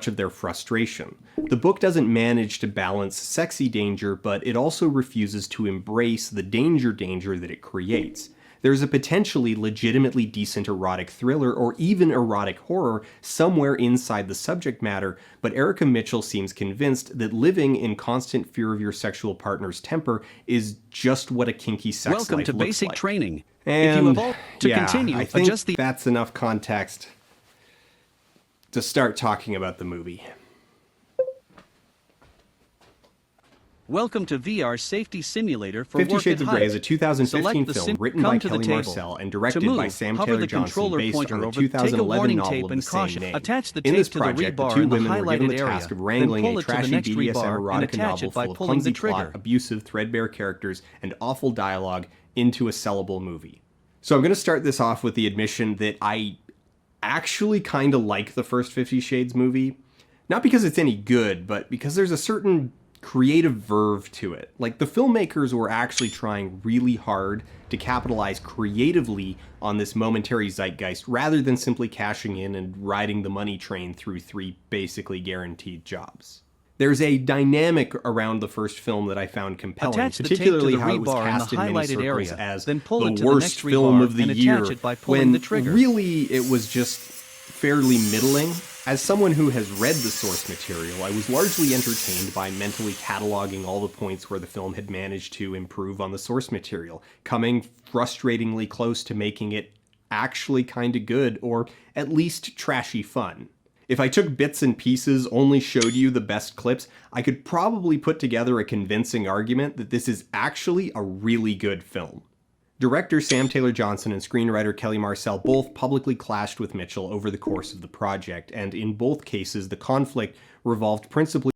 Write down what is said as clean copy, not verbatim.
of their frustration. The book doesn't manage to balance sexy danger, but it also refuses to embrace the danger that it creates. There's a potentially legitimately decent erotic thriller or even erotic horror somewhere inside the subject matter, but Erica Mitchell seems convinced that living in constant fear of your sexual partner's temper is just what a kinky sex life looks like. Welcome to basic training. And continue, I think adjust the... that's enough context to start talking about the movie. Welcome to VR Safety Simulator for 50 Work Shades at of Grey Height. is a 2015 film written by Kelly Marcel and directed by Sam Taylor Johnson based on the 2011 novel of the same name. In this project, the two women were given the task of wrangling a trashy BDSM erotica novel full of clumsy plot, abusive, threadbare characters, and awful dialogue into a sellable movie. So I'm going to start this off with the admission that I actually kind of like the first 50 Shades movie. Not because it's any good, but because there's a certain creative verve to it. Like, the filmmakers were actually trying really hard to capitalize creatively on this momentary zeitgeist rather than simply cashing in and riding the money train through 3 basically guaranteed jobs. There's a dynamic around the first film that I found compelling, particularly how it was cast in many circles as the worst film of the year, when really it was just fairly middling. As someone who has read the source material, I was largely entertained by mentally cataloging all the points where the film had managed to improve on the source material, coming frustratingly close to making it actually kinda good, or at least trashy fun. If I took bits and pieces, only showed you the best clips, I could probably put together a convincing argument that this is actually a really good film. Director Sam Taylor Johnson and screenwriter Kelly Marcel both publicly clashed with Mitchell over the course of the project, and in both cases the conflict revolved principally